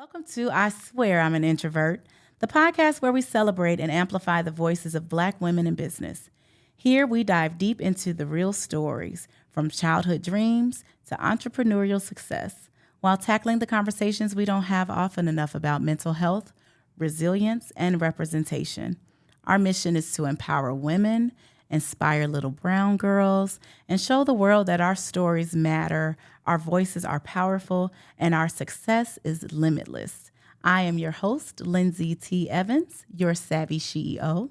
Welcome to I Swear I'm an Introvert, the podcast where we celebrate and amplify the voices of Black women in business. Here we dive deep into the real stories, from childhood dreams to entrepreneurial success, while tackling the conversations we don't have often enough about mental health, resilience, and representation. Our mission is to empower women, inspire little brown girls, and show the world that our stories matter, our voices are powerful, and our success is limitless. I am your host, Lindsey T. Evans, your Savvy SheEO.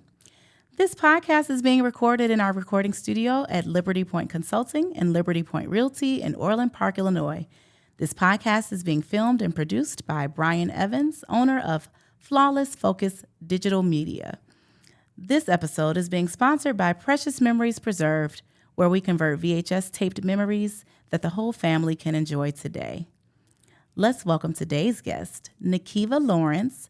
This podcast is being recorded in our recording studio at Liberty Point Consulting and Liberty Point Realty in Orland Park, Illinois. This podcast is being filmed and produced by Brian Evans, owner of Flawless Focus Digital Media. This episode is being sponsored by Precious Memories Preserved, where we convert VHS taped memories that the whole family can enjoy today. Let's welcome today's guest, Nikeva Lawrence,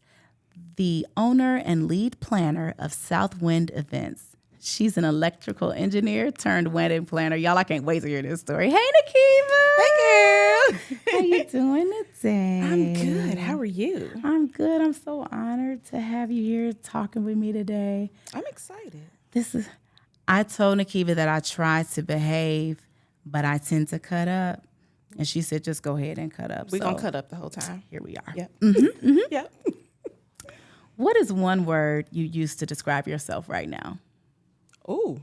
the owner and lead planner of SouthWind Events. She's an electrical engineer turned wedding planner. Y'all, I can't wait to hear this story. Hey, Nikeva. Hey, girl. How you doing today? I'm good. How are you? I'm good. I'm so honored to have you here talking with me today. I'm excited. I told Nikeva that I try to behave, but I tend to cut up. And she said, just go ahead and cut up. We're going to cut up the whole time. Here we are. Yep. Yep. What is one word you use to describe yourself right now? Oh,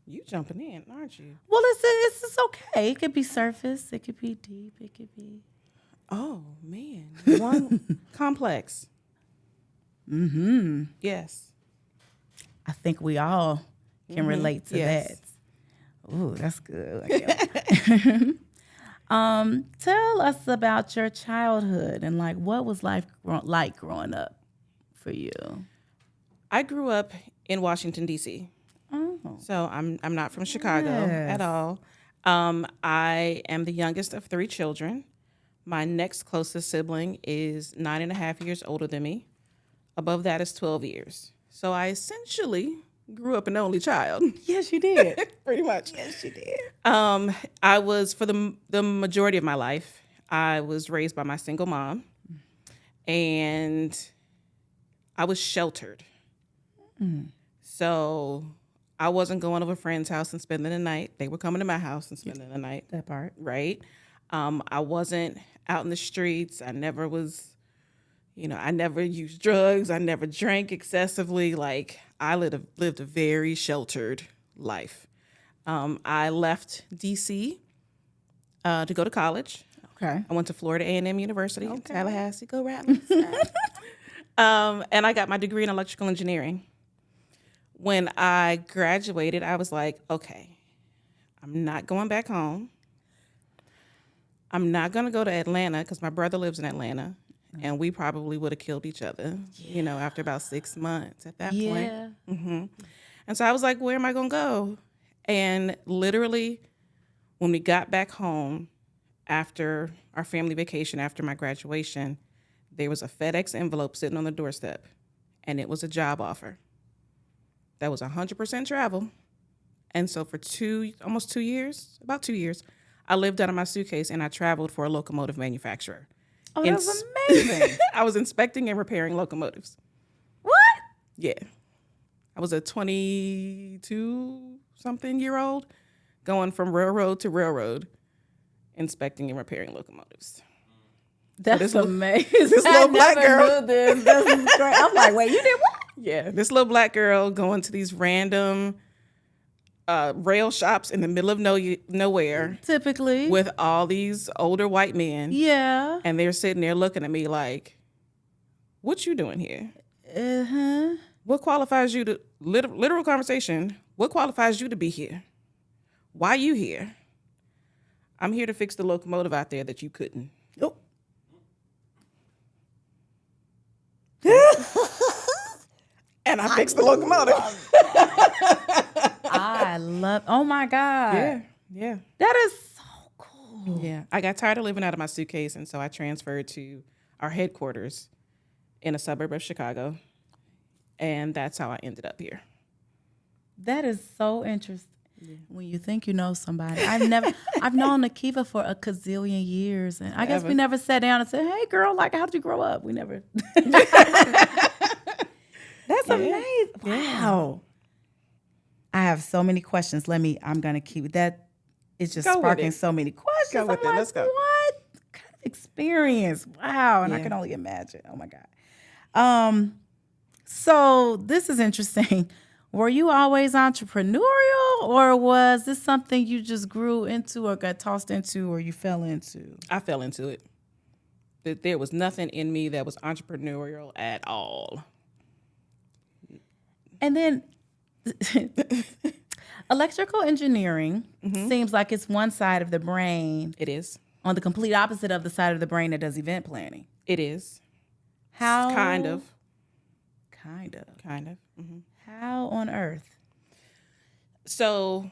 you jumping in, aren't you? Well, it's okay. It could be surface. It could be deep. It could be... Oh, man. One complex. Mm-hmm. Yes. I think we all can relate to that. Ooh, that's good. Tell us about your childhood and what was life like growing up for you? I grew up in Washington, D.C. Oh. So I'm not from Chicago at all. I am the youngest of 3 children. My next closest sibling is 9.5 years older than me. Above that is 12 years. So I essentially grew up an only child. Yes, you did. Pretty much. Yes, you did. I was, for the majority of my life, I was raised by my single mom. And I was sheltered. So I wasn't going over a friend's house and spending the night. They were coming to my house and spending the night. That part. Right. I wasn't out in the streets. I never was, I never used drugs. I never drank excessively. I lived a very sheltered life. I left D.C. To go to college. Okay. I went to Florida A&M University in Tallahassee. Go Rattlers. And I got my degree in electrical engineering. When I graduated, I was like, okay, I'm not going back home. I'm not going to go to Atlanta because my brother lives in Atlanta, and we probably would have killed each other, after about 6 months at that point. Mm-hmm. And so I was like, where am I going to go? And literally, when we got back home after our family vacation, after my graduation, there was a FedEx envelope sitting on the doorstep, and it was a job offer. That was 100% travel. And so for almost 2 years, about 2 years, I lived out of my suitcase and I traveled for a locomotive manufacturer. Oh, that's amazing. I was inspecting and repairing locomotives. What? Yeah. I was a 22-something-year-old going from railroad to railroad, inspecting and repairing locomotives. That's amazing. This little black girl. This is great. I'm like, wait, you did what? Yeah, this little black girl going to these random rail shops in the middle of nowhere. Typically. With all these older white men. Yeah. And they're sitting there looking at me like, what you doing here? Uh-huh. What qualifies you to, literal conversation, what qualifies you to be here? Why you here? I'm here to fix the locomotive out there that you couldn't. Oh. And I fixed the locomotive. Oh my God. Yeah. That is so cool. Yeah. I got tired of living out of my suitcase, and so I transferred to our headquarters in a suburb of Chicago. And that's how I ended up here. That is so interesting. When you think you know somebody. I've known Nikeva for a gazillion years. And I guess we never sat down and said, hey, girl, like, how did you grow up? We never. That's amazing. Wow. I have so many questions. I'm going to keep that. It's just sparking so many questions. Go with it. Let's go. What kind of experience? Wow. And I can only imagine. Oh, my God. So this is interesting. Were you always entrepreneurial, or was this something you just grew into or got tossed into or you fell into? I fell into it. There was nothing in me that was entrepreneurial at all. And then electrical engineering seems like it's one side of the brain. It is. On the complete opposite of the side of the brain that does event planning. It is. How? Kind of. Mm-hmm. How on earth? So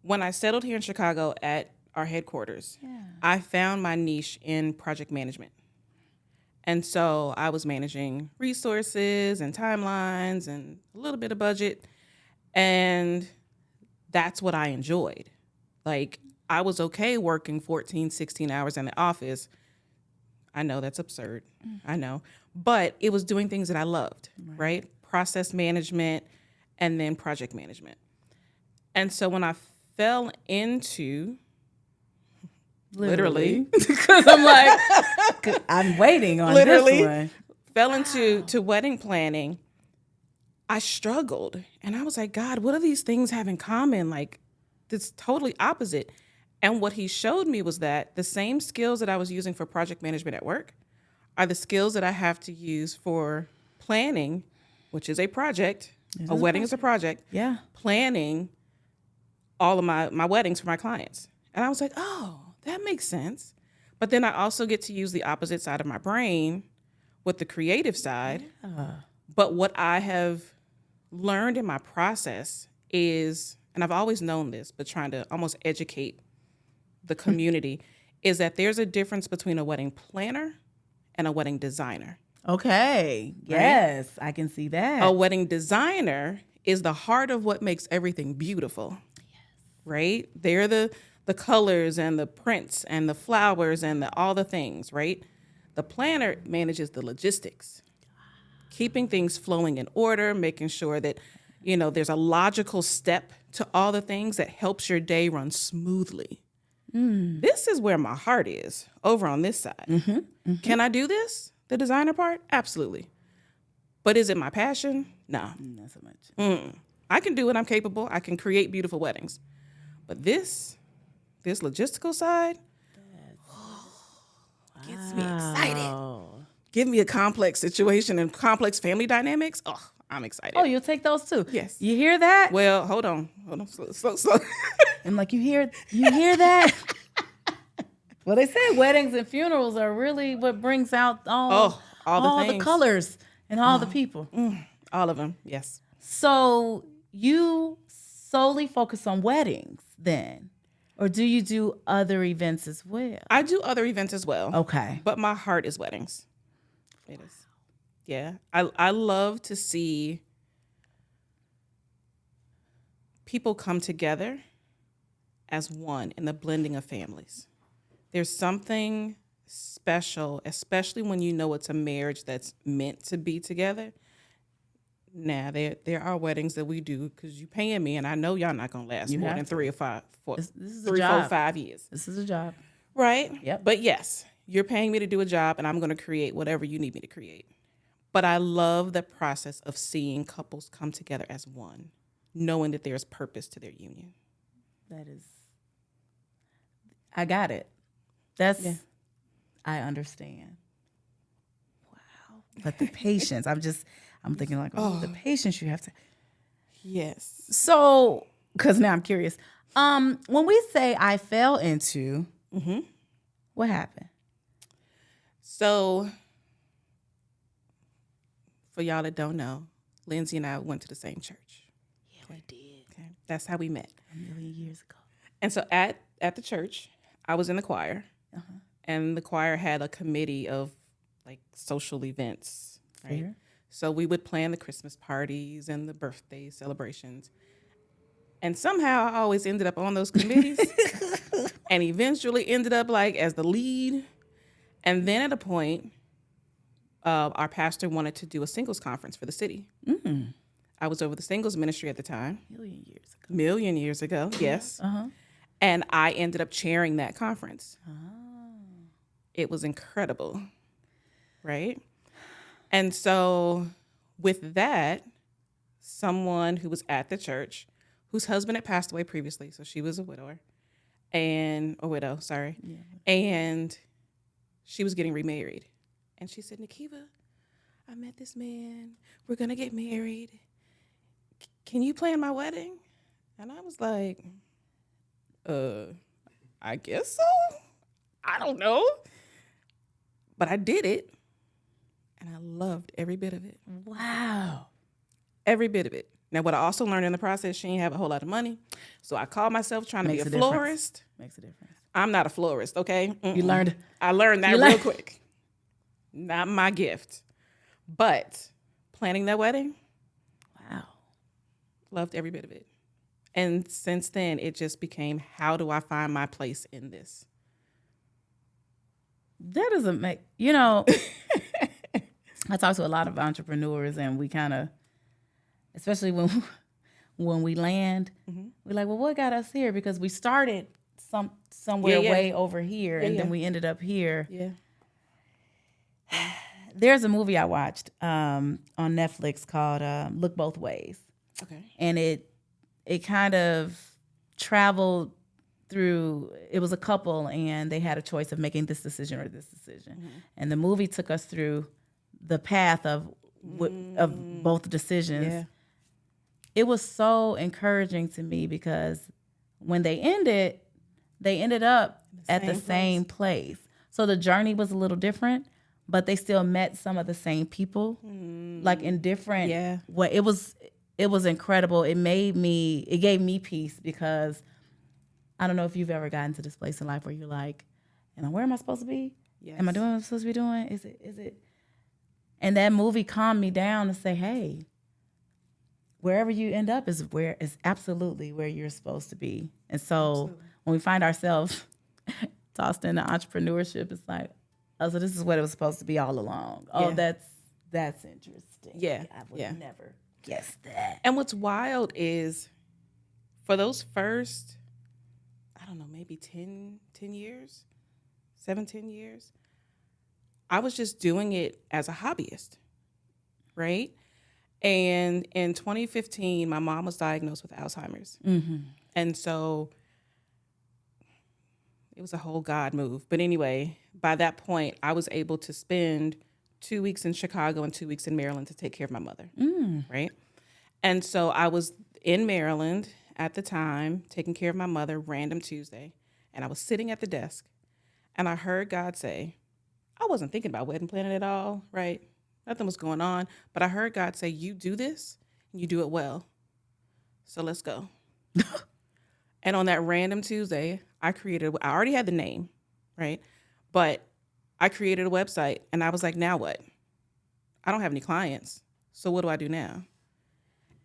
when I settled here in Chicago at our headquarters, I found my niche in project management. And so I was managing resources and timelines and a little bit of budget. And that's what I enjoyed. Like, I was okay working 14, 16 hours in the office. I know that's absurd. I know. But it was doing things that I loved, right? Process management and then project management. And so when I fell into, literally, because I'm like, I'm waiting on this one. Fell into wedding planning, I struggled. And I was like, God, what do these things have in common? Like, it's totally opposite. And what he showed me was that the same skills that I was using for project management at work are the skills that I have to use for planning, which is a project. A wedding is a project. Yeah. Planning all of my weddings for my clients. And I was like, oh, that makes sense. But then I also get to use the opposite side of my brain with the creative side. Yeah. But what I have learned in my process is, and I've always known this, but trying to almost educate the community, is that there's a difference between a wedding planner and a wedding designer. Okay. Yes, right? I can see that. A wedding designer is the heart of what makes everything beautiful. Yes. Right? They're the colors and the prints and the flowers and all the things, right? The planner manages the logistics, keeping things flowing in order, making sure that, there's a logical step to all the things that helps your day run smoothly. This is where my heart is, over on this side. Mm-hmm, mm-hmm. Can I do this? The designer part? Absolutely. But is it my passion? No. Not so much. I can do it. I'm capable. I can create beautiful weddings. But this logistical side gets me excited. Give me a complex situation and complex family dynamics. Oh, I'm excited. Oh, you'll take those too? Yes. You hear that? Well, hold on. Slow. I'm like, you hear that? Well, they say weddings and funerals are really what brings out all the colors and all the people. All of them, yes. So you solely focus on weddings then? Or do you do other events as well? I do other events as well. Okay. But my heart is weddings. It is. Yeah. I love to see people come together as one in the blending of families. There's something special, especially when you know it's a marriage that's meant to be together. Now, there are weddings that we do because you're paying me, and I know y'all not going to last more than 3 or 5, 4, this is 3, 4, 5 years. This is a job. Right? Yep. But yes, you're paying me to do a job, and I'm going to create whatever you need me to create. But I love the process of seeing couples come together as one, knowing that there's purpose to their union. I got it. I understand. Wow. But the patience, I'm thinking like, the patience you have to. Yes. So, because now I'm curious. When we say I fell into, what happened? So, for y'all that don't know, Lindsey and I went to the same church. Yeah, we did. Okay. That's how we met. A million years ago. And so at the church, I was in the choir. And the choir had a committee of like social events, right? Fair. So we would plan the Christmas parties and the birthday celebrations. And somehow I always ended up on those committees and eventually ended up like as the lead. And then at a point, our pastor wanted to do a singles conference for the city. Mm. I was over the singles ministry at the time. Million years ago, yes. Uh-huh. And I ended up chairing that conference. Oh. It was incredible, right? And so with that, someone who was at the church, whose husband had passed away previously, so she was a widow, and she was getting remarried. And she said, Nikeva, I met this man. We're going to get married. Can you plan my wedding? And I was like, I guess so. I don't know. But I did it. And I loved every bit of it. Wow. Every bit of it. Now, what I also learned in the process, she didn't have a whole lot of money. So I called myself trying to be a florist. Makes a difference. I'm not a florist, okay? Mm-mm. You learned. I learned that real quick. Not my gift. But planning that wedding, wow. Loved every bit of it. And since then, it just became, how do I find my place in this? That doesn't make, I talk to a lot of entrepreneurs, and we kind of, especially when we land, we're like, well, what got us here? Because we started somewhere way over here, and then we ended up here. Yeah. There's a movie I watched on Netflix called Look Both Ways. Okay. And it kind of traveled through, it was a couple, and they had a choice of making this decision or this decision. Mm-hmm. And the movie took us through the path of both decisions. Yeah. It was so encouraging to me because when they ended up at the same place. So the journey was a little different, but they still met some of the same people, like in different way. It was incredible. It gave me peace, because I don't know if you've ever gotten to this place in life where you're like, where am I supposed to be? Yes. Am I doing what I'm supposed to be doing? Is it? And that movie calmed me down to say, hey, wherever you end up is absolutely where you're supposed to be. And so when we find ourselves tossed into entrepreneurship, it's like, oh, so this is what it was supposed to be all along. Oh, that's interesting. Yeah. I would never guess that. And what's wild is for those first, I don't know, maybe 10 years, 10 years, I was just doing it as a hobbyist, right? And in 2015, my mom was diagnosed with Alzheimer's. Mm-hmm. And so it was a whole God move. But anyway, by that point, I was able to spend 2 weeks in Chicago and 2 weeks in Maryland to take care of my mother, right? And so I was in Maryland at the time, taking care of my mother, random Tuesday, and I was sitting at the desk, and I heard God say, I wasn't thinking about wedding planning at all, right? Nothing was going on, but I heard God say, you do this, and you do it well, so let's go. And on that random Tuesday, I already had the name, right? But I created a website, and I was like, now what? I don't have any clients, so what do I do now?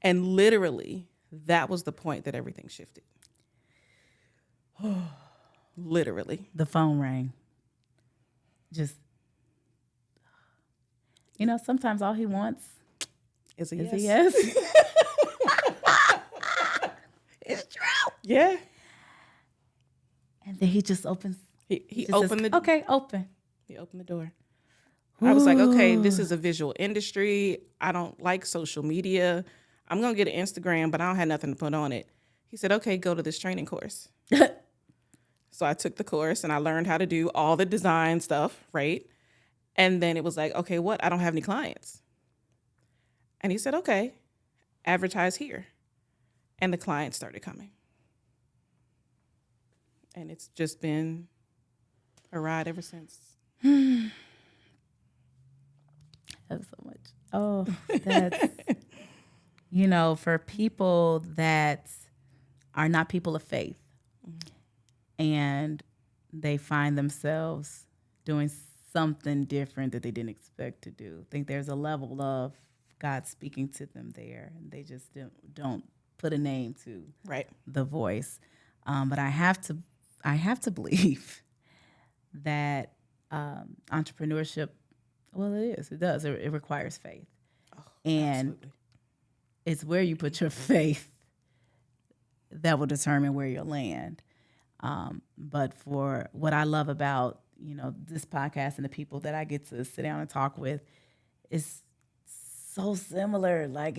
And literally, that was the point that everything shifted. Literally. The phone rang. Just, sometimes all he wants is a yes. It's true. Yeah. And then he just opens. He opened the door. Okay, open. He opened the door. Ooh. I was like, okay, this is a visual industry. I don't like social media. I'm going to get an Instagram, but I don't have nothing to put on it. He said, okay, go to this training course. So I took the course and I learned how to do all the design stuff, right? And then it was like, okay, what? I don't have any clients. And he said, okay, advertise here. And the clients started coming. And it's just been a ride ever since. That's so much. Oh, that's... for people that are not people of faith, and they find themselves doing something different that they didn't expect to do, I think there's a level of God speaking to them there, and they just don't put a name to Right. the voice. But I have to believe that entrepreneurship, well, it does. It requires faith. Oh, and absolutely. It's where you put your faith that will determine where you'll land. But for what I love about, this podcast and the people that I get to sit down and talk with, is so similar. Like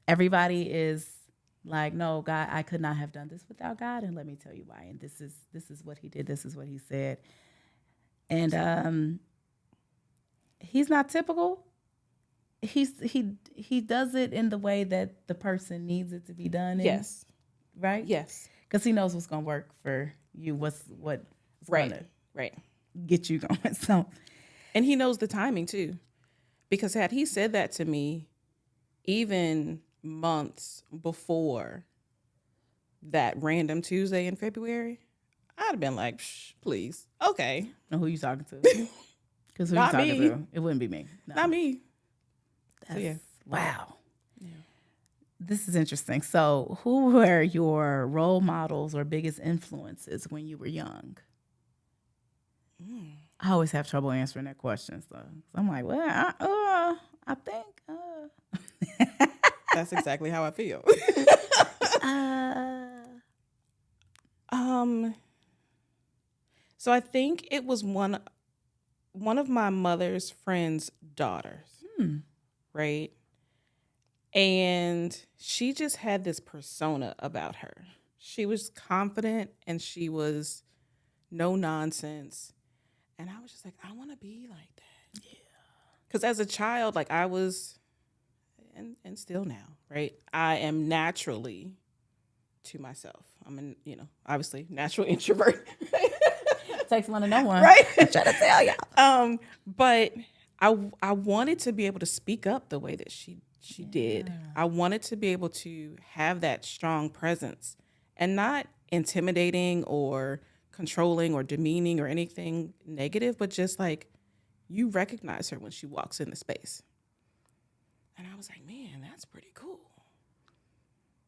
everybody is like, no, God, I could not have done this without God, and let me tell you why. And this is what He did. This is what He said. And He's not typical. He does it in the way that the person needs it to be done. Yes. Right. Yes. Because He knows what's going to work for you. What's going to get you going. So, and He knows the timing too, because had He said that to me, even months before that random Tuesday in February, I'd have been like, please, okay. Now, who you talking to? Because who you talking to? It wouldn't be me. No. Not me. Wow. Yeah. This is interesting. So, who were your role models or biggest influences when you were young? I always have trouble answering that question. So I'm like, well, I think. That's exactly how I feel. So I think it was one of my mother's friend's daughters, right? And she just had this persona about her. She was confident and she was no nonsense. And I was just like, I want to be like that. Yeah. Because as a child, like I was, and still now, right? I am naturally to myself. I'm obviously natural introvert. Takes one to know one. Right? I'm trying to tell y'all. But I wanted to be able to speak up the way that she did. I wanted to be able to have that strong presence and not intimidating or controlling or demeaning or anything negative, but just like you recognize her when she walks in the space. And I was like, man, that's pretty cool.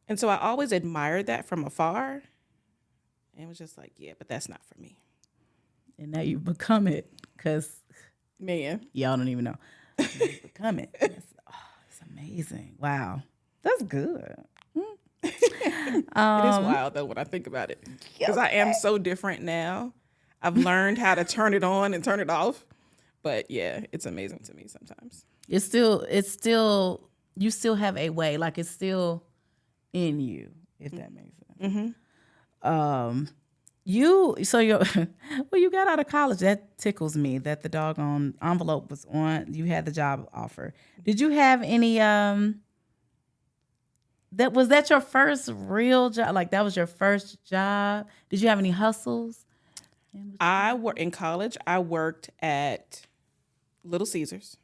And so I always admired that from afar and was just like, yeah, but that's not for me. And now you've become it, because man, y'all don't even know. You've become it. It's amazing. Wow. That's good. It is wild though when I think about it, because I am so different now. I've learned how to turn it on and turn it off, but yeah, it's amazing to me sometimes. It's still you still have a way, like it's still in you, if that makes sense. Mm-hmm. You got out of college. That tickles me that the doggone envelope was on. You had the job offer. Did you have any was that your first real job? Like that was your first job? Did you have any hustles? In college. I worked at Little Caesars.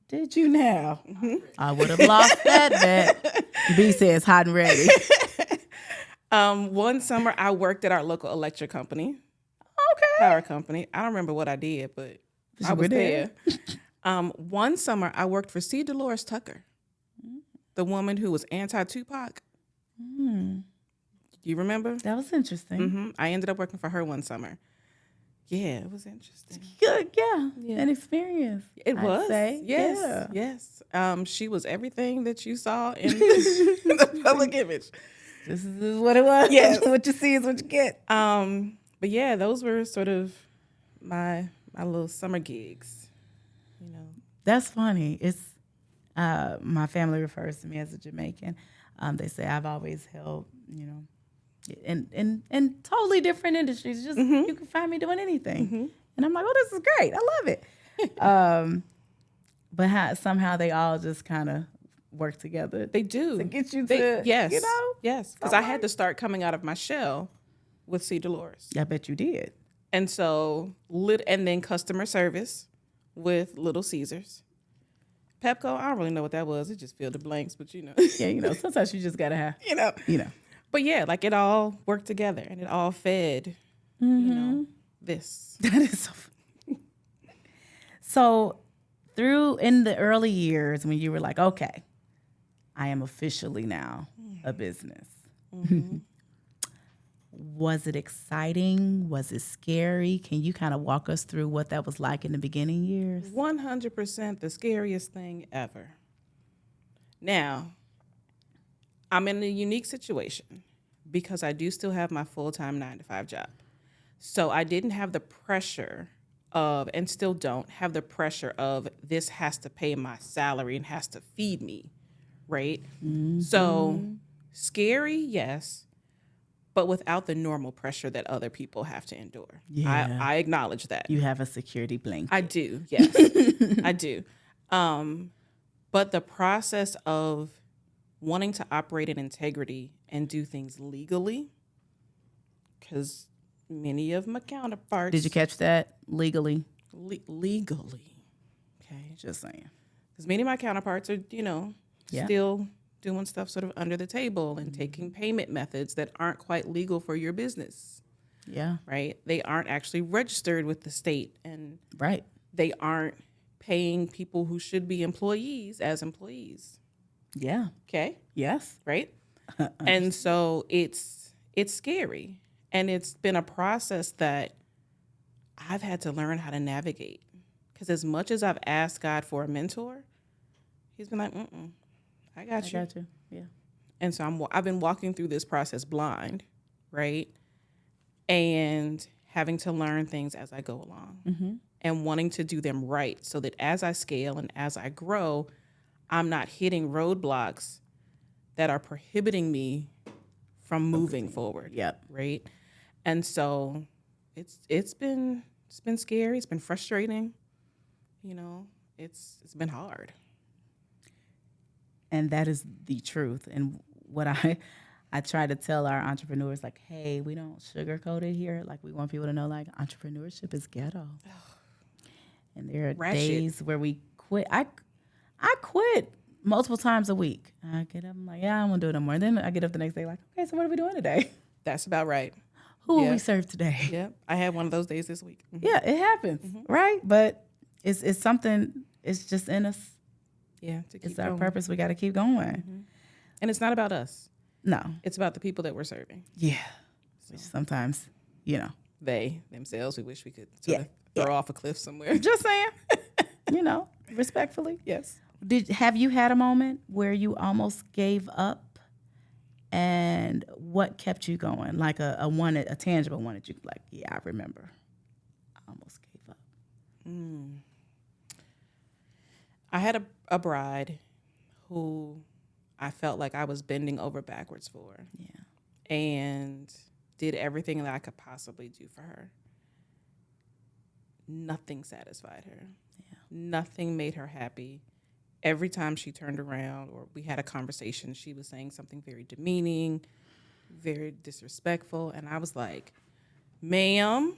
Did you now? Mm-hmm. I would have lost that bet. B says hot and ready. One summer I worked at our local electric company. Okay. Power company. I don't remember what I did, but I was there. One summer I worked for C. Dolores Tucker, the woman who was anti-Tupac. You remember? That was interesting. Mm-hmm. I ended up working for her one summer. Yeah, it was interesting. Good, yeah. An experience. It was. Say. Yes, yes. She was everything that you saw in the public image. This is what it was. Yes. What you see is what you get. But yeah, those were sort of my little summer gigs. That's funny. It's my family refers to me as a Jamaican. They say I've always held, in totally different industries. Just you can find me doing anything, and I'm like, oh, this is great. I love it. But somehow they all just kind of work together. They do to get you to yes, because I had to start coming out of my shell with C. Dolores. I bet you did. And so and then customer service with Little Caesars. Pepco, I don't really know what that was. It just filled the blanks, but yeah, sometimes you just gotta have But yeah, like it all worked together and it all fed this. That is so funny. So in the early years when you were like, okay, I am officially now a business. Mm-hmm. Was it exciting? Was it scary? Can you kind of walk us through what that was like in the beginning years? 100% the scariest thing ever. Now, I'm in a unique situation because I do still have my full-time 9-to-5 job. So I didn't have the pressure of, and still don't have the pressure of, this has to pay my salary and has to feed me, right? Mm-hmm. So scary, yes, but without the normal pressure that other people have to endure. Yeah. I acknowledge that. You have a security blanket. I do, yes, I do. But the process of wanting to operate in integrity and do things legally, because many of my counterparts... Did you catch that? Legally? Legally. Okay. Just saying. Because many of my counterparts are, still doing stuff sort of under the table and taking payment methods that aren't quite legal for your business. Yeah. Right? They aren't actually registered with the state, and right. They aren't paying people who should be employees as employees. Yeah. Okay? Yes. Right? And so it's scary. And it's been a process that I've had to learn how to navigate. Because as much as I've asked God for a mentor, he's been like, I got you. Yeah. And so I've been walking through this process blind, right? And having to learn things as I go along. Mm-hmm. And wanting to do them right so that as I scale and as I grow, I'm not hitting roadblocks that are prohibiting me from moving forward. Yep. Right? And so it's been scary, it's been frustrating. It's been hard. And that is the truth. And what I try to tell our entrepreneurs, like, hey, we don't sugarcoat it here. Like, we want people to know, like, entrepreneurship is ghetto. And there are days where we quit. I quit multiple times a week. I get up, I'm like, yeah, I don't want to do it no more. And then I get up the next day, like, okay, so what are we doing today? That's about right. Who will we serve today? Yeah, I had one of those days this week. Mm-hmm. Yeah, it happens, right? But it's something, it's just in us. Yeah, it's our purpose. We got to keep going. Mm-hmm. And it's not about us. No. It's about the people that we're serving. Yeah. Which sometimes, they themselves, we wish we could sort of throw off a cliff somewhere. Just saying. Respectfully. Yes. Have you had a moment where you almost gave up? And what kept you going? Like a tangible one that you like, yeah, I remember. I almost gave up. I had a bride who I felt like I was bending over backwards for. Yeah. And did everything that I could possibly do for her. Nothing satisfied her. Yeah. Nothing made her happy. Every time she turned around or we had a conversation, she was saying something very demeaning, very disrespectful. And I was like, ma'am,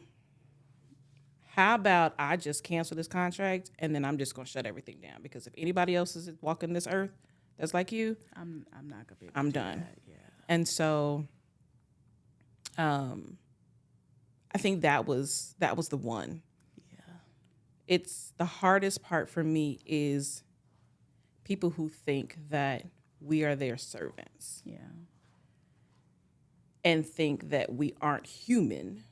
how about I just cancel this contract and then I'm just going to shut everything down? Because if anybody else is walking this earth that's like you, I'm not going to be able I'm to do done. That. Yeah. And so I think that was the one. Yeah. It's the hardest part for me is people who think that we are their servants. Yeah. And think that we aren't human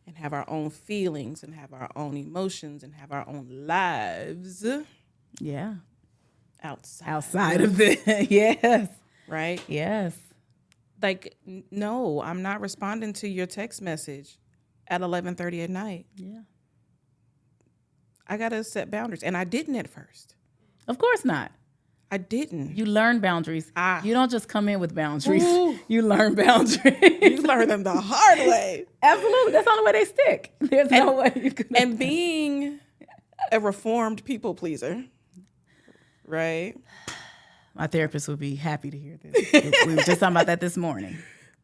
and have our own feelings and have our own emotions and have our own lives. Yeah. Outside of this. Yes. Right? Yes. Like, no, I'm not responding to your text message at 11:30 at night. Yeah. I got to set boundaries. And I didn't at first. Of course not. I didn't. You learn boundaries. You don't just come in with boundaries. Ooh. You learn boundaries. You learn them the hard way. Absolutely. That's the only way they stick. There's no way you can. And being a reformed people pleaser, right? My therapist would be happy to hear this. We were just talking about that this morning.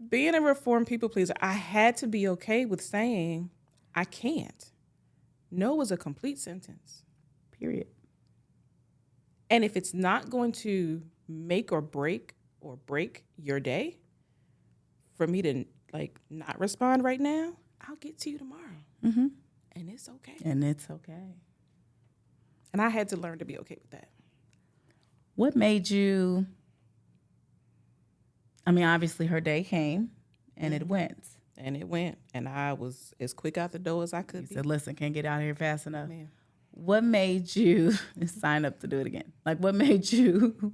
Being a reformed people pleaser, I had to be okay with saying, I can't. No is a complete sentence. Period. And if it's not going to make or break your day, for me to not respond right now, I'll get to you tomorrow. Mm-hmm. And it's okay. And I had to learn to be okay with that. What made you I mean, obviously her day came and it went. And it went. And I was as quick out the door as I could You be. said, listen, can't get out of here fast enough. Man. What made you sign up to do it again? Like, what made you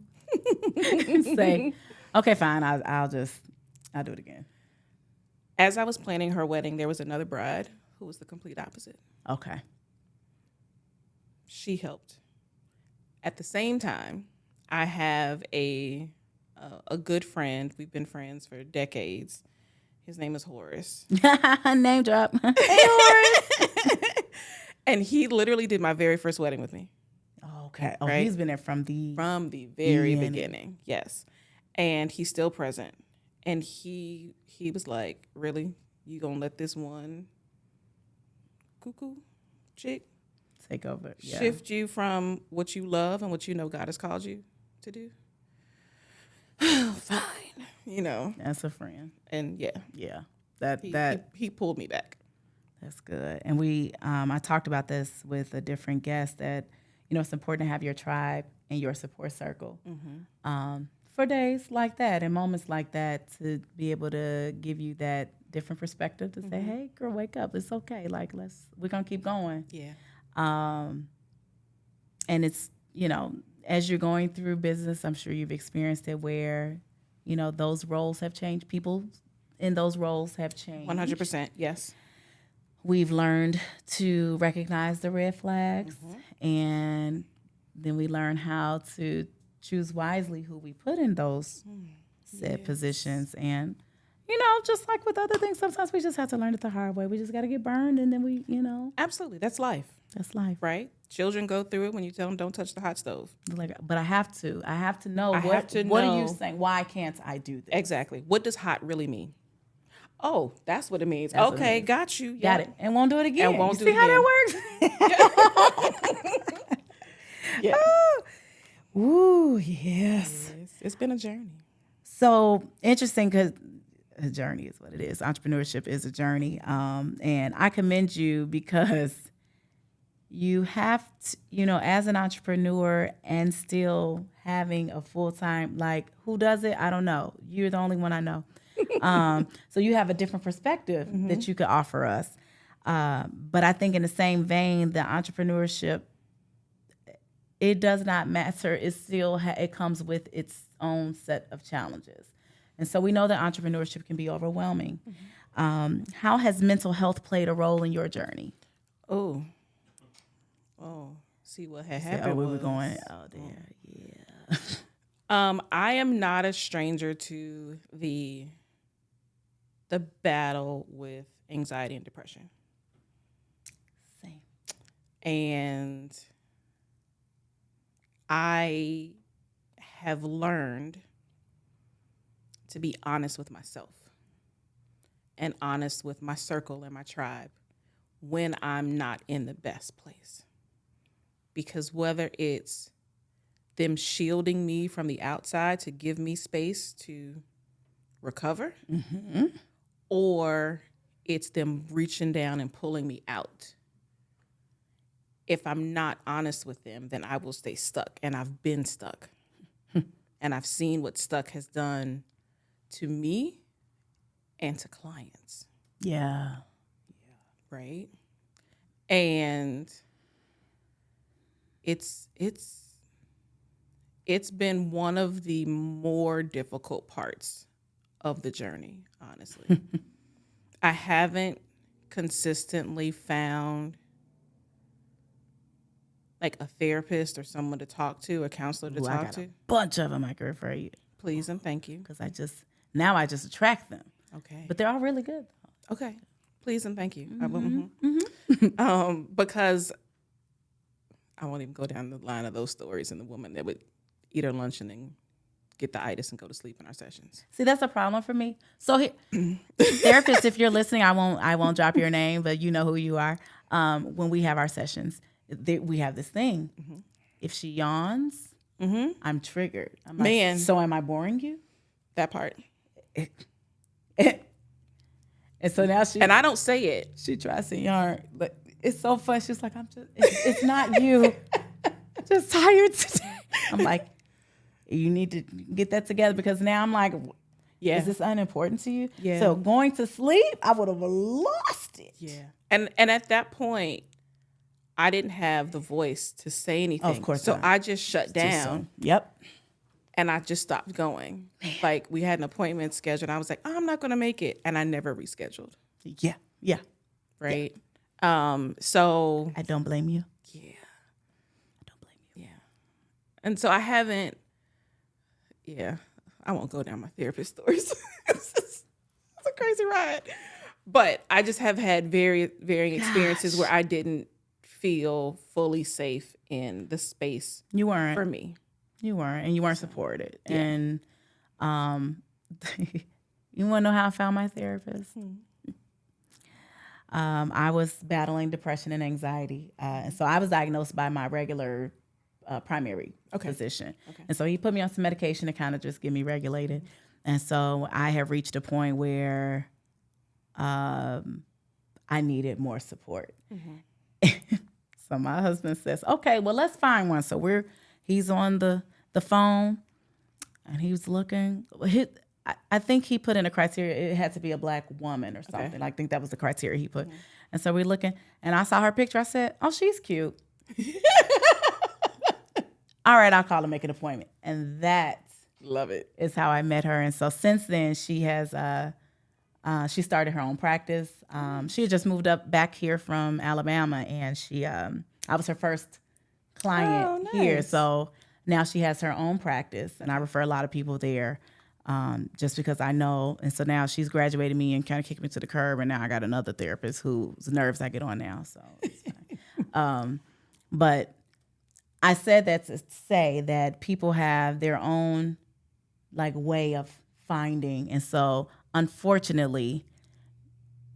say, okay, fine, I'll do it again? As I was planning her wedding, there was another bride who was the complete opposite. Okay. She helped. At the same time, I have a good friend. We've been friends for decades. His name is Horace. Name drop. Hey, Horace. And he literally did my very first wedding with me. Okay. Oh, Right? he's been there from the Very beginning. Yes. And he's still present. And he was like, really? You gonna let this one cuckoo chick take over. Yeah. shift you from what you love and what you know God has called you to do? Fine. You know. That's a friend. And yeah. Yeah. He pulled me back. That's good. And I talked about this with a different guest that, it's important to have your tribe and your support circle for days like that and moments like that to be able to give you that different perspective to say, hey, girl, wake up. It's okay. Like, we're going to keep going. Yeah. And it's, as you're going through business, I'm sure you've experienced it where, those roles have changed. People in those roles have changed. 100%. Yes. We've learned to recognize the red flags, and then we learn how to choose wisely who we put in those said positions. And, just like with other things, sometimes we just have to learn it the hard way. We just got to get burned, and then we, Absolutely. That's life. That's life. Right? Children go through it when you tell them don't touch the hot stove. But I have to know. What are you saying? Why can't I do this? Exactly. What does hot really mean? Oh, that's what it means. That's what it okay, means. got you. Got it. And won't do it again. And won't you do see it how that works? Yeah. Ooh, yes. It's been a journey. So interesting because a journey is what it is. Entrepreneurship is a journey. And I commend you because you have to, as an entrepreneur and still having a full-time, like, who does it? I don't know. You're the only one I know. So you have a different perspective that you could offer us. But I think in the same vein, the entrepreneurship, it does not matter. It still it comes with its own set of challenges. And so we know that entrepreneurship can be overwhelming. How has mental health played a role in your journey? Oh, see what had happened. We were going out there. Yeah. I am not a stranger to the battle with anxiety and depression. Same. And I have learned to be honest with myself and honest with my circle and my tribe when I'm not in the best place. Because whether it's them shielding me from the outside to give me space to recover, or it's them reaching down and pulling me out. If I'm not honest with them, then I will stay stuck. And I've been stuck. And I've seen what stuck has done to me and to clients. Yeah. Right? And it's been one of the more difficult parts of the journey, honestly. I haven't consistently found like a therapist or someone to talk to, a counselor to talk to. A bunch of them I can refer you. Please and thank you. Because I just attract them. Okay. But they're all really good. Okay. Please and thank you. Because I won't even go down the line of those stories and the woman that would eat her lunch and then get the itis and go to sleep in our sessions. See, that's a problem for me. So therapists, if you're listening, I won't drop your name, but you know who you are. When we have our sessions, we have this thing. If she yawns, I'm triggered. I'm like, man. So am I boring you? That part. And so now and I don't say it. She tries to yarn, but it's so fun. She's like, it's not you. I'm just tired today. I'm like, you need to get that together because now I'm like, Yeah. Is this unimportant to you? Yeah. So going to sleep, I would have lost it. Yeah. And at that point, I didn't have the voice to say anything. Of course so not. I just shut down. Yep. And I just stopped going. Like, we had an appointment scheduled. I was like, I'm not going to make it. And I never rescheduled. Yeah. Yeah. Right. So I don't blame you. yeah. I don't blame you. Yeah. And so I haven't, I won't go down my therapist stories. It's a crazy ride. But I just have had varying experiences where I didn't feel fully safe in the space You weren't. for me. You weren't. And you weren't supported. Yeah. And you want to know how I found my therapist? I was battling depression and anxiety. And so I was diagnosed by my regular primary physician. Okay. And so he put me on some medication to kind of just get me regulated. And so I have reached a point where I needed more support. So my husband says, okay, well, let's find one. So he's on the phone and he was looking. I think he put in a criteria. It had to be a Black woman or something. Okay. I think that was the criteria he put. And so we're looking and I saw her picture. I said, oh, she's cute. All right, I'll call and make an appointment. And that Love it. is how I met her. And so since then she has, she started her own practice. She had just moved up back here from Alabama, and I was her first client here. So now she has her own practice, and I refer a lot of people there just because I know. And so now she's graduated me and kind of kicked me to the curb, and now I got another therapist whose nerves I get on now. So, it's fine. But I said that to say that people have their own way of finding, and so unfortunately,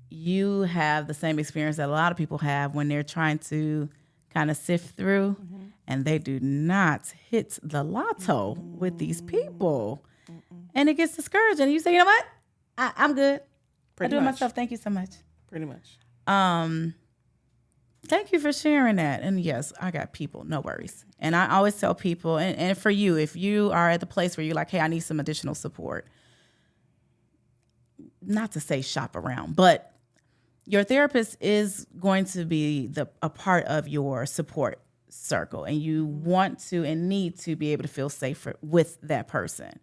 you have the same experience that a lot of people have when they're trying to kind of sift through, and they do not hit the lotto with these people. And it gets discouraging. You say, you know what? I'm good. I do it myself. Thank you so much. Pretty much. Thank you for sharing that. And yes, I got people, no worries. And I always tell people, and for you, if you are at the place where you're like, hey, I need some additional support, not to say shop around, but your therapist is going to be a part of your support circle, and you want to and need to be able to feel safer with that person.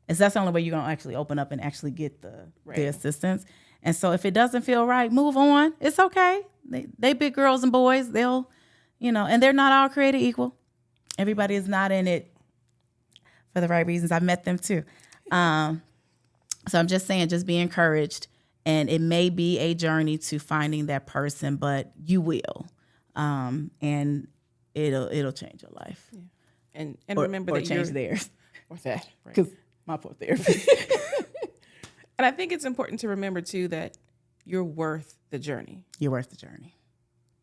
And so that's the only way you're going to actually open up and actually get the assistance. And so if it doesn't feel right, move on. It's okay. They big girls and boys. They'll, and they're not all created equal. Everybody is not in it for the right reasons. I've met them too. So I'm just saying, just be encouraged. And it may be a journey to finding that person, but you will. And it'll change your life. Yeah. And remember that change theirs. Or that. Because my poor therapist. And I think it's important to remember too that you're worth the journey. You're worth the journey.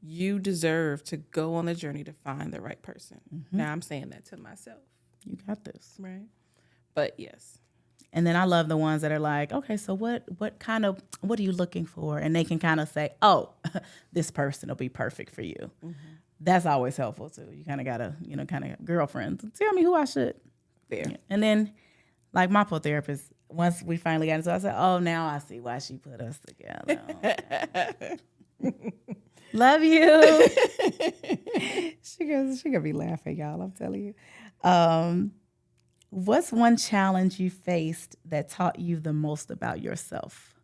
You deserve to go on the journey to find the right person. Now I'm saying that to myself. You got this. Right. But yes. And then I love the ones that are like, okay, so what are you looking for? And they can kind of say, oh, this person will be perfect for you. That's always helpful too. You kind of got to, kind of girlfriends. Tell me who I should. Fair. Yeah. And then like my poor therapist, once we finally got into it, I said, oh, now I see why she put us together. Love you. She gonna be laughing, y'all. I'm telling you. What's one challenge you faced that taught you the most about yourself?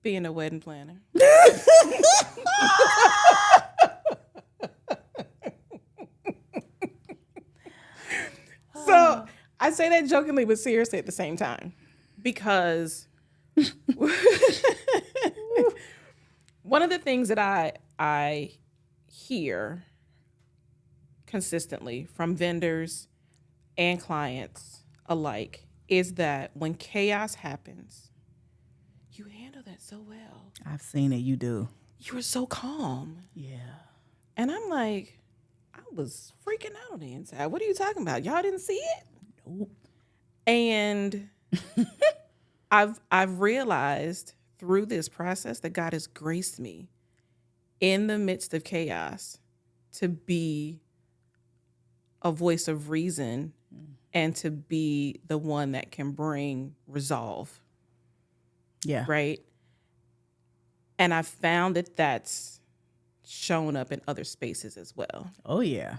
Being a wedding planner. So I say that jokingly but seriously at the same time, because one of the things that I hear consistently from vendors and clients alike is that when chaos happens, you handle that so well. I've seen it. You do. You were so calm. Yeah. And I'm like, I was freaking out on the inside. What are you talking about? Y'all didn't see it? Nope. And I've realized through this process that God has graced me in the midst of chaos to be a voice of reason and to be the one that can bring resolve. Yeah. Right. And I found that that's shown up in other spaces as well. Oh, yeah.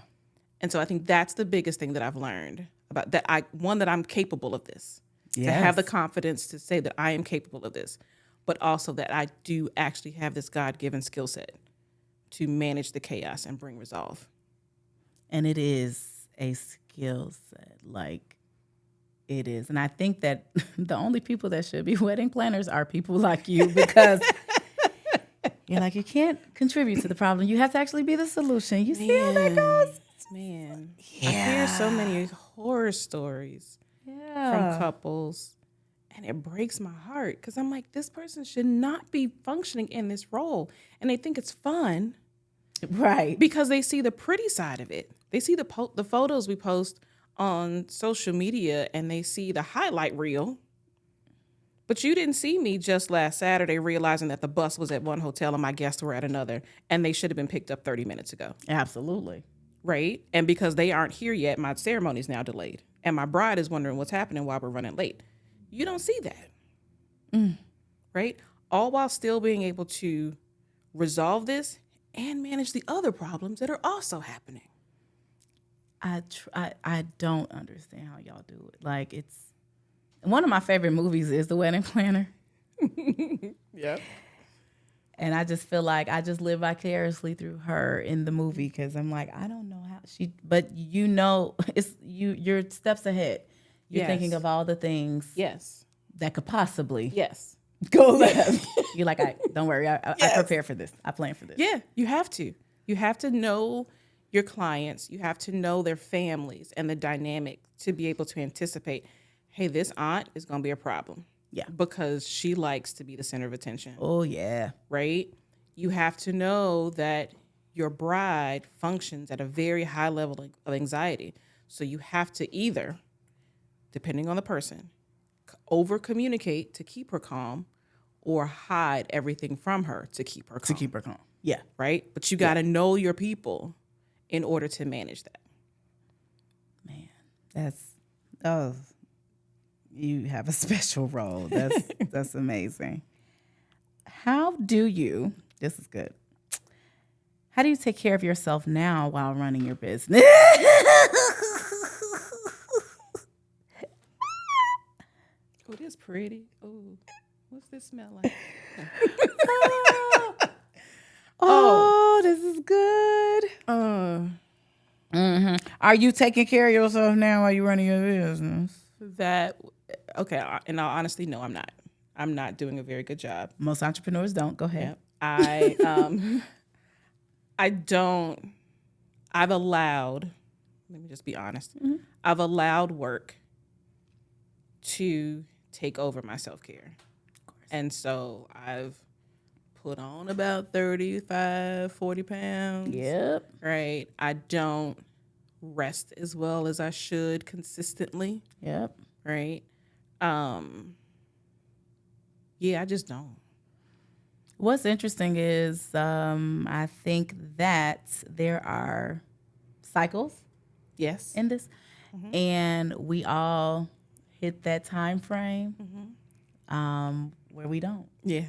And so I think that's the biggest thing that I've learned about that. That I'm capable of this, Yes. to have the confidence to say that I am capable of this, but also that I do actually have this God-given skill set to manage the chaos and bring resolve. And it is a skill set, like it is. And I think that the only people that should be wedding planners are people like you, because you're like, you can't contribute to the problem. You have to actually be the solution. You see how that goes? Man, Yeah. I hear so many horror stories from couples, and it breaks my heart because I'm like, this person should not be functioning in this role. And they think it's fun. Right. Because they see the pretty side of it. They see the photos we post on social media, and they see the highlight reel. But you didn't see me just last Saturday realizing that the bus was at one hotel and my guests were at another, and they should have been picked up 30 minutes ago. Absolutely. Right? And because they aren't here yet, my ceremony is now delayed. And my bride is wondering what's happening while we're running late. You don't see that. Right? All while still being able to resolve this and manage the other problems that are also happening. I don't understand how y'all do it. Like, it's one of my favorite movies is The Wedding Planner. Yep. And I just feel like I just live vicariously through her in the movie, because I'm like, I don't know how but it's you're steps ahead. You're thinking of all the things that could possibly go left. You're like, don't worry, I prepare for this. I plan for this. Yeah, you have to. You have to know your clients. You have to know their families and the dynamic to be able to anticipate, hey, this aunt is going to be a problem. Yeah. Because she likes to be the center of attention. Oh, yeah. Right? You have to know that your bride functions at a very high level of anxiety. So you have to either, depending on the person, over-communicate to keep her calm, or hide everything from her to keep her calm. Yeah. Right? But you got to know your people in order to manage that. Man, you have a special role. That's amazing. This is good. How do you take care of yourself now while running your business? Oh, this pretty. Oh, what's this smell like? This is good. Are you taking care of yourself now while you're running your business? In all honesty, no, I'm not. I'm not doing a very good job. Most entrepreneurs don't. Go ahead. Yeah. I don't. I've allowed, let me just be honest. Mm-hmm. I've allowed work to take over my self-care. And so I've put on about 35, 40 pounds. Yep. Right. I don't rest as well as I should consistently. Yep. Right. I just don't. What's interesting is I think that there are cycles. Yes. In this. Mm-hmm. And we all hit that time frame where we don't. Yeah.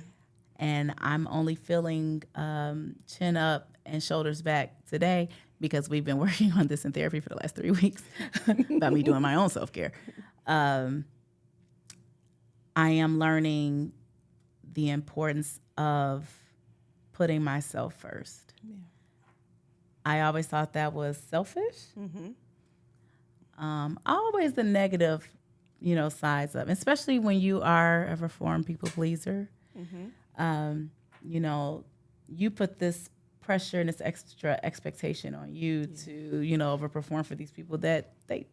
And I'm only feeling chin up and shoulders back today because we've been working on this in therapy for the last 3 weeks about me doing my own self-care. I am learning the importance of putting myself first. Yeah. I always thought that was selfish. Mm-hmm. Always the negative, sides of it, especially when you are a reformed people pleaser. Mm-hmm. You put this pressure and this extra expectation on you to, overperform for these people that they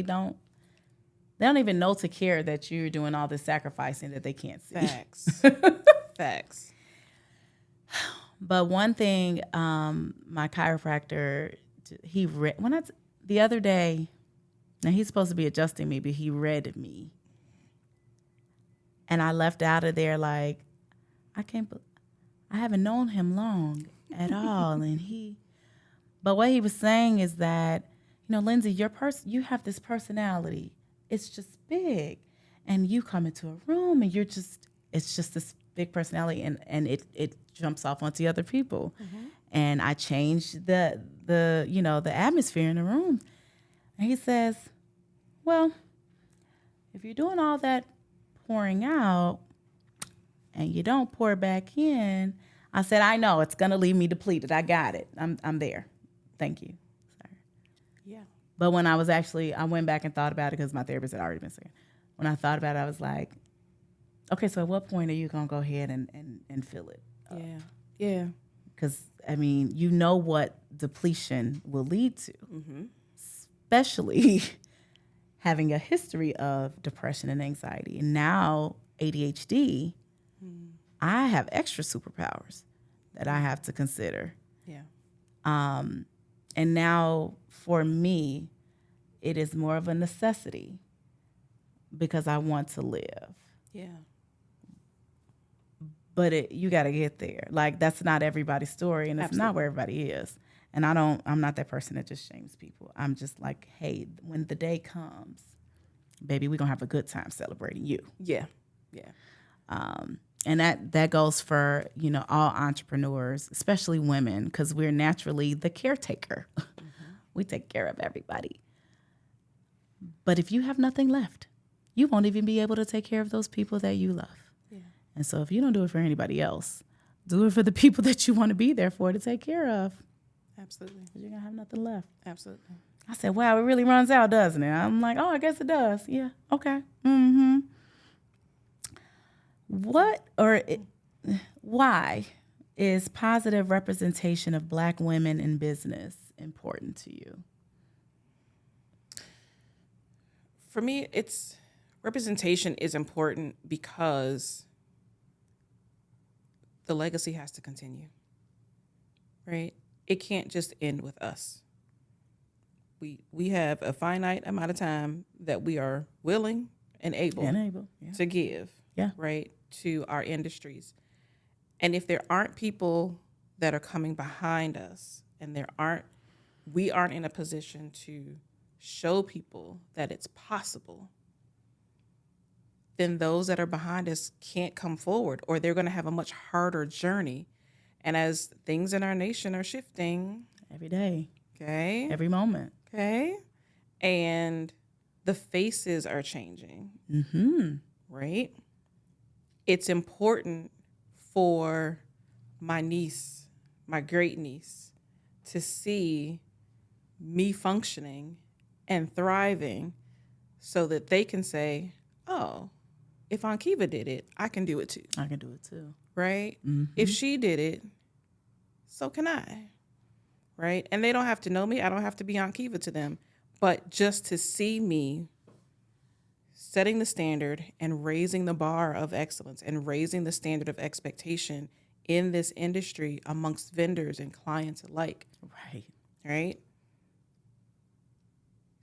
don't even know to care that you're doing all this sacrificing that they can't see. Facts. But one thing, my chiropractor, he read the other day. Now he's supposed to be adjusting me, but he read me, and I left out of there like, I haven't known him long at all, but what he was saying is that, Lindsey, you have this personality. It's just big. And you come into a room and it's just this big personality and it jumps off onto other people. Mm-hmm. And I changed the atmosphere in the room. And he says, well, if you're doing all that pouring out and you don't pour back in, I said, I know it's going to leave me depleted. I got it. I'm there. Thank you. Sorry. Yeah. But when I went back and thought about it because my therapist had already been saying, when I thought about it, I was like, okay, so at what point are you going to go ahead and fill it up? Yeah. Yeah. Because, you know what depletion will lead to, mm-hmm. especially having a history of depression and anxiety. And now ADHD, I have extra superpowers that I have to consider. Yeah. And now for me, it is more of a necessity because I want to live. Yeah. But you got to get there. Like, that's not everybody's story, and it's Absolutely. not where everybody is. And I'm not that person that just shames people. I'm just like, hey, when the day comes, baby, we're going to have a good time celebrating you. Yeah. Yeah. And that goes for, all entrepreneurs, especially women, because we're naturally the caretaker. Mm-hmm. We take care of everybody. But if you have nothing left, you won't even be able to take care of those people that you love. Yeah. And so if you don't do it for anybody else, do it for the people that you want to be there for to take care of. Absolutely. Because you're going to have nothing left. Absolutely. I said, wow, it really runs out, doesn't it? I'm like, oh, I guess it does. Yeah. Okay. Mm-hmm. Why is positive representation of Black women in business important to you? For me, representation is important because the legacy has to continue, right? It can't just end with us. We have a finite amount of time that we are willing and able to give, right, to our industries. And if there aren't people that are coming behind us and we aren't in a position to show people that it's possible, then those that are behind us can't come forward, or they're going to have a much harder journey. And as things in our nation are shifting every day, okay, every moment, okay, and the faces are changing, mm-hmm. right? It's important for my niece, my great niece, to see me functioning and thriving so that they can say, oh, if Aunt Kiva did it, I can do it too. I can do it too. Right? Mm-hmm. If she did it, so can I. Right? And they don't have to know me. I don't have to be Aunt Kiva to them. But just to see me setting the standard and raising the bar of excellence and raising the standard of expectation in this industry amongst vendors and clients alike. Right. Right?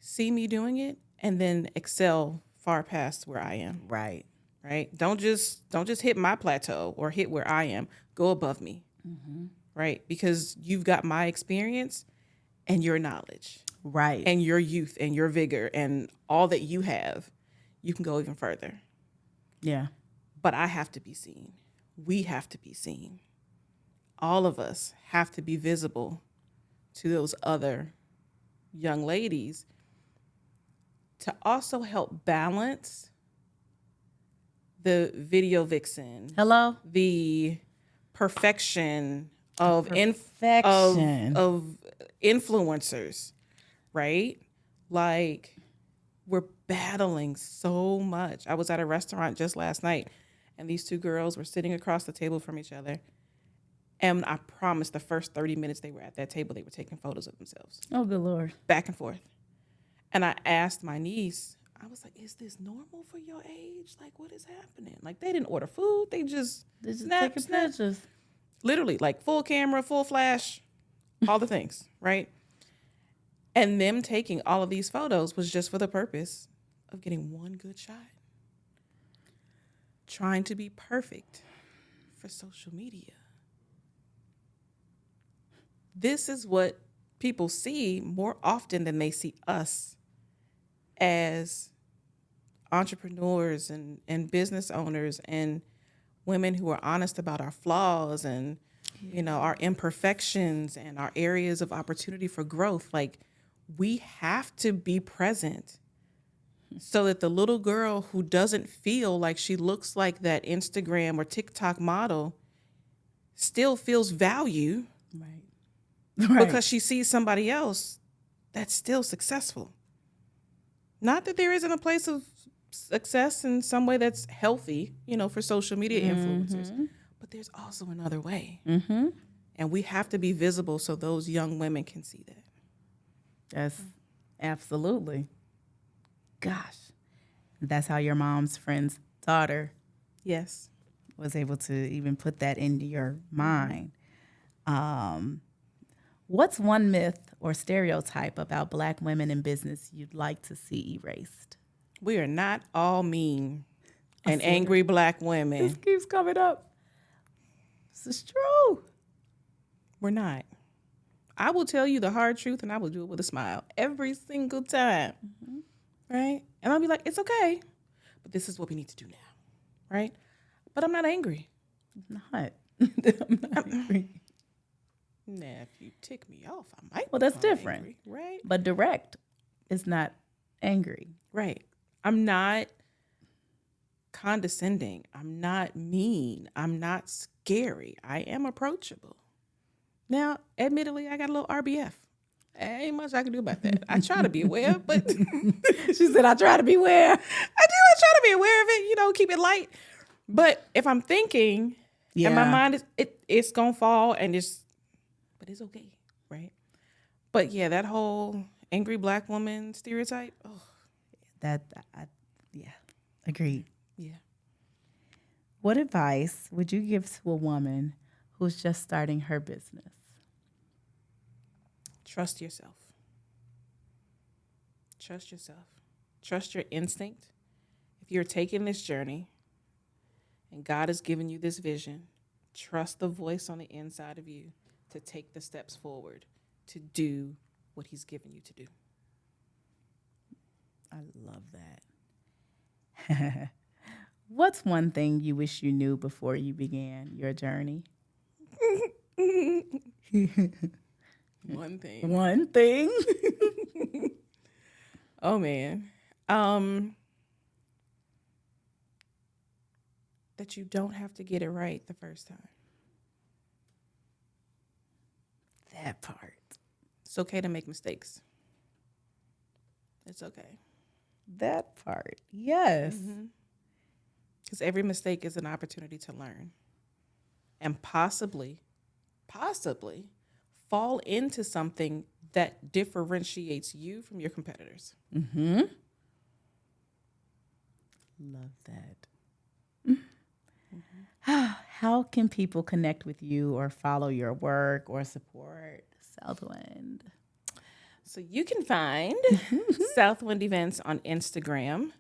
See me doing it and then excel far past where I am. Right. Right? Don't just hit my plateau or hit where I am. Go above me. Mm-hmm. Right? Because you've got my experience and your knowledge. Right. And your youth and your vigor and all that you have. You can go even further. Yeah. But I have to be seen. We have to be seen. All of us have to be visible to those other young ladies to also help balance the video vixen. Hello? The perfection of influencers, right? Like, we're battling so much. I was at a restaurant just last night, and these two girls were sitting across the table from each other. And I promise the first 30 minutes they were at that table, they were taking photos of themselves. Oh, good Lord. Back and forth. And I asked my niece, I was like, is this normal for your age? Like, what is happening? Like, they didn't order food. They just taking pictures. Literally, like full camera, full flash, all the things, right? And them taking all of these photos was just for the purpose of getting one good shot. Trying to be perfect for social media. This is what people see more often than they see us as entrepreneurs and business owners and women who are honest about our flaws and, you know, our imperfections and our areas of opportunity for growth. Like, we have to be present so that the little girl who doesn't feel like she looks like that Instagram or TikTok model still feels value. Right. Because she sees somebody else that's still successful. Not that there isn't a place of success in some way that's healthy, you know, for social media influencers, but there's also another way. And we have to be visible so those young women can see that. Yes, absolutely. Gosh, that's how your mom's friend's daughter Yes. was able to even put that into your mind. What's one myth or stereotype about Black women in business you'd like to see erased? We are not all mean and angry Black women. This keeps coming up. This is true. We're not. I will tell you the hard truth, and I will do it with a smile every single time. Right? And I'll be like, it's okay, but this is what we need to do now. Right? But I'm not angry. I'm not angry. Nah, if you tick me off, I might. Well, that's become different. Angry, right? But direct is not angry. Right. I'm not condescending. I'm not mean. I'm not scary. I am approachable. Now, admittedly, I got a little RBF. Ain't much I can do about that. I try to be aware, but She said, I try to be aware. I try to be aware of it, you know, keep it light. But if I'm thinking and my mind is, it's going to fall and but it's okay, right? But yeah, that whole angry Black woman stereotype, Agreed. Yeah. What advice would you give to a woman who's just starting her business? Trust yourself. Trust yourself. Trust your instinct. If you're taking this journey and God has given you this vision, trust the voice on the inside of you to take the steps forward to do what he's given you to do. I love that. What's one thing you wish you knew before you began your journey? One thing. One thing. Oh, man. That you don't have to get it right the first time. That part. It's okay to make mistakes. It's okay. That part. Yes. Because every mistake is an opportunity to learn and possibly fall into something that differentiates you from your competitors. Love that. How can people connect with you or follow your work or support SouthWind? So you can find SouthWind Events on Instagram,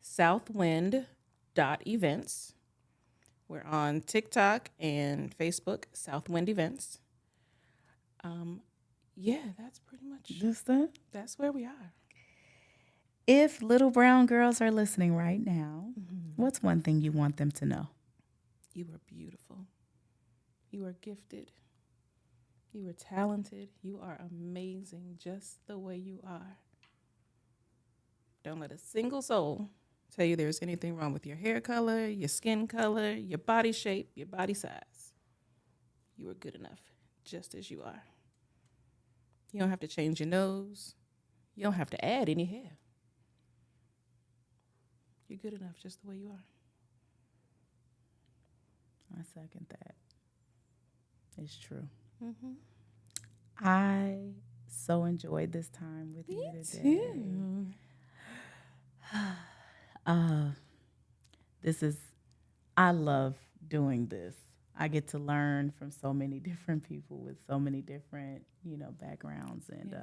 SouthWind.events. We're on TikTok and Facebook, SouthWind Events. Yeah, that's pretty much Just that? That's where we are. If little brown girls are listening right now, what's one thing you want them to know? You are beautiful. You are gifted. You are talented. You are amazing just the way you are. Don't let a single soul tell you there's anything wrong with your hair color, your skin color, your body shape, your body size. You are good enough just as you are. You don't have to change your nose. You don't have to add any hair. You're good enough just the way you are. I second that. It's true. I so enjoyed this time with you today. I love doing this. I get to learn from so many different people with so many different, backgrounds, and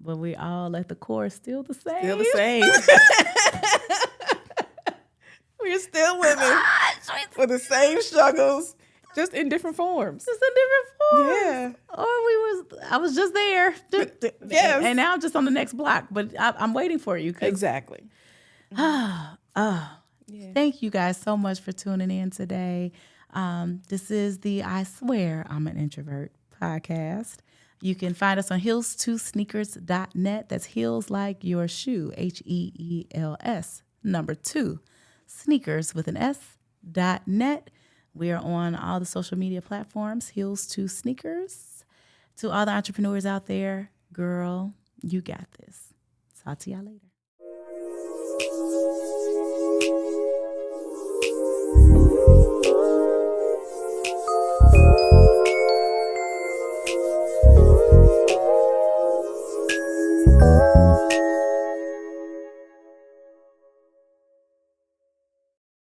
but we all at the core still the same. Still the same. We're still women with the same struggles Just in different forms. Just in different forms. Yeah. Or I was just there. Yes. And now I'm just on the next block, but I'm waiting for you. Exactly. Thank you guys so much for tuning in today. This is the I Swear I'm an Introvert podcast. You can find us on heels2sneakers.net. That's heels like your shoe, HEELS, 2, sneakers with an S.net. We are on all the social media platforms, Heels2Sneakers. To all the entrepreneurs out there, girl, you got this. Talk to y'all later.